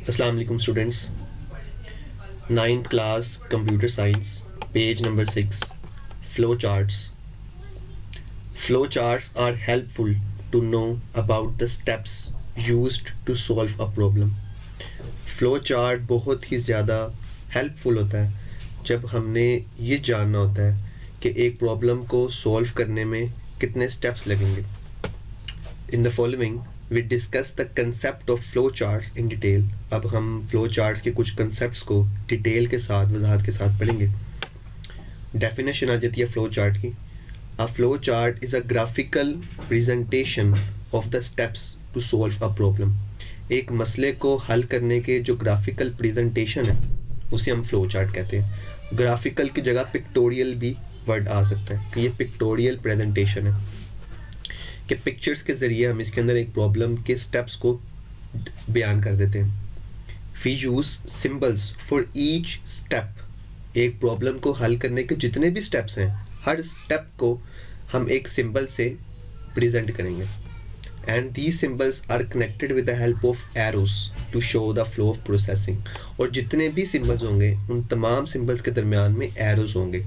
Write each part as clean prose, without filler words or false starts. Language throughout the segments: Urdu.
السلام علیکم students. 9th class computer science, page number 6, flow charts. Flow charts are helpful to know about the steps used to solve a problem. Flow chart بہت ہی زیادہ ہیلپ فل ہوتا ہے جب ہم نے یہ جاننا ہوتا ہے کہ ایک پرابلم کو سولو کرنے میں کتنے اسٹیپس لگیں گے. In the following we discuss the concept of flow charts in detail. اب ہم فلو چارٹس کے کچھ کنسیپٹس کو ڈیٹیل کے ساتھ وضاحت کے ساتھ پڑھیں گے. ڈیفینیشن آ جاتی ہے فلو چارٹ کی. A flow chart is a graphical presentation of the steps to solve a problem. ایک مسئلے کو حل کرنے کے جو گرافیکل پریزنٹیشن ہے اسے ہم فلو چارٹ کہتے ہیں. گرافیکل کی جگہ پکٹوریل بھی ورڈ آ سکتا ہے کہ یہ پکٹوریل پریزنٹیشن ہے کہ پکچرز کے ذریعے ہم اس کے اندر ایک پرابلم کے سٹیپس کو بیان کر دیتے ہیں. We use symbols for each step. ایک پرابلم کو حل کرنے کے جتنے بھی سٹیپس ہیں ہر سٹیپ کو ہم ایک سمبل سے پریزنٹ کریں گے. And these symbols are connected with the help of arrows to show the flow of processing. اور جتنے بھی سمبلز ہوں گے ان تمام سمبلس کے درمیان میں ایروز ہوں گے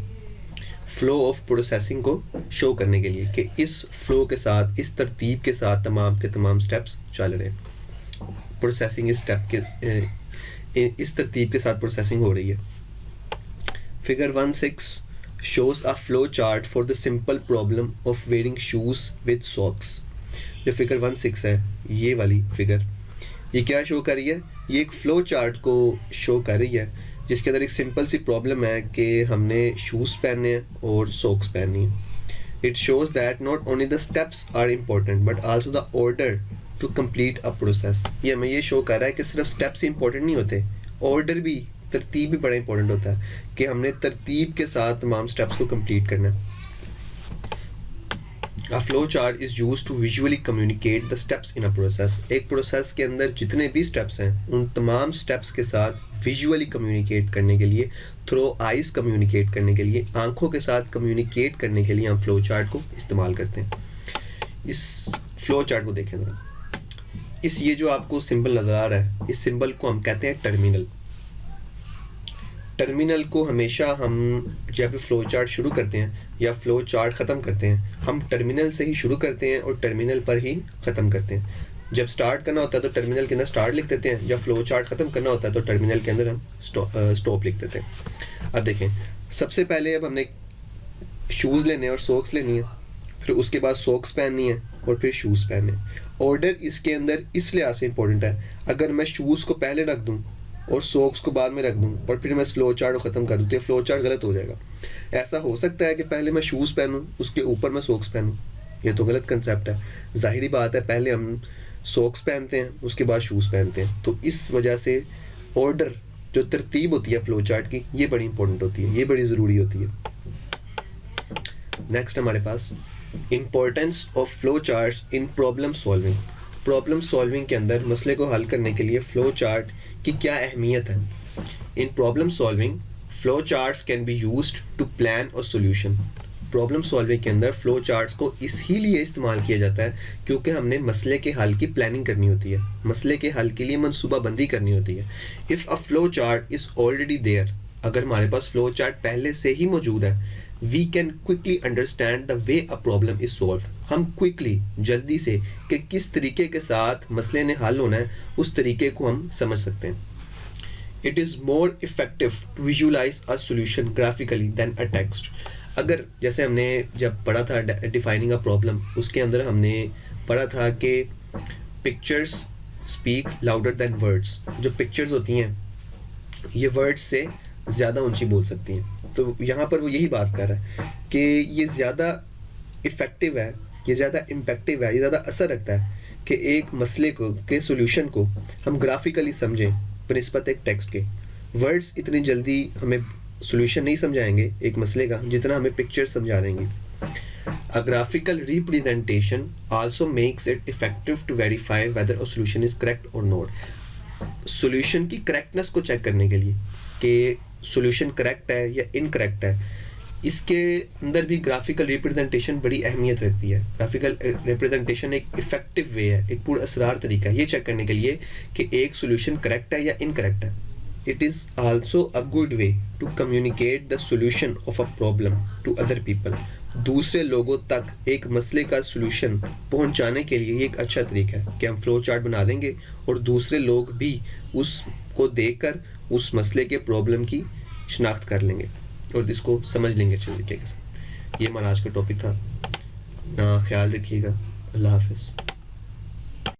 فلو آف پروسیسنگ کو شو کرنے کے لیے کہ اس فلو کے ساتھ, اس ترتیب کے ساتھ تمام کے تمام سٹیپس چل رہے ہیں. پروسیسنگ اس ترتیب کے ساتھ پروسیسنگ ہو رہی ہے. Figure 1.6 shows a flow chart for the simple problem of wearing shoes with socks. جو فگر 1.6 ہے یہ والی فگر, یہ کیا شو کر رہی ہے؟ یہ ایک فلو چارٹ کو شو کر رہی ہے جس کے اندر ایک سمپل سی پرابلم ہے کہ ہم نے شوز پہننے ہیں اور سوکس پہننی ہیں. It shows that not only the steps are important but also the order to complete a process. یہ ہمیں یہ شو کر رہا ہے کہ صرف اسٹیپس امپورٹنٹ نہیں ہوتے, آرڈر بھی, ترتیب بھی بڑا امپورٹنٹ ہوتا ہے کہ ہم نے ترتیب کے ساتھ تمام اسٹیپس کو کمپلیٹ کرنا ہے. A flow chart is used to visually communicate the steps in a process. ایک پروسیس کے اندر جتنے بھی اسٹیپس ہیں ان تمام اسٹیپس کے ساتھ ویژولی کمیونیکیٹ کرنے کے لیے, تھرو آئیز کمیونیکیٹ کرنے کے لیے, آنکھوں کے ساتھ کمیونیکیٹ کرنے کے لیے ہم فلو چارٹ کو استعمال کرتے ہیں. اس فلو چارٹ کو دیکھیں ذرا. اس یہ جو آپ کو سمبل نظر آ رہا ہے اس سمبل کو ہم کہتے ہیں ٹرمینل. ٹرمینل کو ہمیشہ ہم جب فلو چارٹ شروع کرتے ہیں یا فلو چارٹ ختم کرتے ہیں ہم ٹرمینل سے ہی شروع کرتے ہیں اور ٹرمینل پر ہی ختم کرتے ہیں. جب سٹارٹ کرنا ہوتا ہے تو ٹرمینل کے اندر سٹارٹ لکھ دیتے ہیں, جب فلو چارٹ ختم کرنا ہوتا ہے تو ٹرمینل کے اندر ہم سٹاپ لکھ دیتے ہیں. اب دیکھیں, سب سے پہلے اب ہم نے شوز لینے اور سوکس لینی ہے, پھر اس کے بعد سوکس پہننی ہے اور پھر شوز پہننے. آرڈر اس کے اندر اس لحاظ سے امپورٹنٹ ہے, اگر میں شوز کو پہلے رکھ دوں اور سوکس کو بعد میں رکھ دوں اور پھر میں فلو چارٹ کو ختم کر دوں تو یہ فلو چارٹ غلط ہو جائے گا. ایسا ہو سکتا ہے کہ پہلے میں شوز پہنوں اس کے اوپر میں سوکس پہنوں, یہ تو غلط کنسیپٹ ہے. ظاہری بات ہے پہلے ہم سوکس پہنتے ہیں اس کے بعد شوز پہنتے ہیں, تو اس وجہ سے آرڈر جو ترتیب ہوتی ہے فلو چارٹ کی یہ بڑی امپورٹنٹ ہوتی ہے, یہ بڑی ضروری ہوتی ہے. نیکسٹ ہمارے پاس importance of flow charts in problem solving. Problem solving کے اندر مسئلے کو حل کرنے کے لیے فلو چارٹ کی کیا اہمیت ہے. In problem solving flow charts can be used to plan اور سولوشن. پرابلم سالونگ کے اندر فلو چارٹس کو اسی لیے استعمال کیا جاتا ہے کیونکہ ہم نے مسئلے کے حل کی پلاننگ کرنی ہوتی ہے, مسئلے کے حل کے لیے منصوبہ بندی کرنی ہوتی ہے. If a flow chart is already there, اگر ہمارے پاس فلو چارٹ پہلے سے ہی موجود ہے, we can quickly understand the way a problem is solved. ہم کوئکلی, جلدی سے, کہ کس طریقے کے ساتھ مسئلے نے حل ہونا ہے اس طریقے کو ہم سمجھ سکتے ہیں. It is more effective to visualize a solution graphically than a text. اگر جیسے ہم نے جب پڑھا تھا ڈیفائننگ اے پرابلم, اس کے اندر ہم نے پڑھا تھا کہ pictures speak louder than words. جو پکچرز ہوتی ہیں یہ ورڈس سے زیادہ اونچی بول سکتی ہیں. تو یہاں پر وہ یہی بات کر رہا ہے کہ یہ زیادہ افیکٹو ہے, یہ زیادہ امپیکٹو ہے, یہ زیادہ اثر رکھتا ہے کہ ایک مسئلے کو کے سولوشن کو ہم گرافیکلی سمجھیں بنسبت ایک ٹیکسٹ کے. ورڈز اتنی جلدی ہمیں سولوشن نہیں سمجھائیں گے ایک مسئلے کا جتنا ہمیں پکچر سمجھا دیں گے. A graphical representation also makes it effective to verify whether a solution is correct or not. Solution کی کریکٹنس کو چیک کرنے کے لیے کہ سولوشن کریکٹ ہے یا انکریکٹ ہے, اس کے اندر بھی گرافیکل ریپرزنٹیشن بڑی اہمیت رکھتی ہے. گرافیکل ریپرزنٹیشن ایک افیکٹو وے ہے, ایک پر اسرار طریقہ ہے یہ چیک کرنے کے لیے کہ ایک سولوشن کریکٹ ہے یا انکریکٹ ہے. It is also a good way to communicate the solution of a problem to other people. دوسرے لوگوں تک ایک مسئلے کا سولوشن پہنچانے کے لیے یہ ایک اچھا طریقہ ہے کہ ہم فلو چارٹ بنا دیں گے اور دوسرے لوگ بھی اس کو دیکھ کر اس مسئلے کے پرابلم کی شناخت کر لیں گے اور اس کو سمجھ لیں گے اچھے طریقے سے. یہ ہمارا آج کا ٹاپک تھا. خیال رکھیے گا. اللہ حافظ.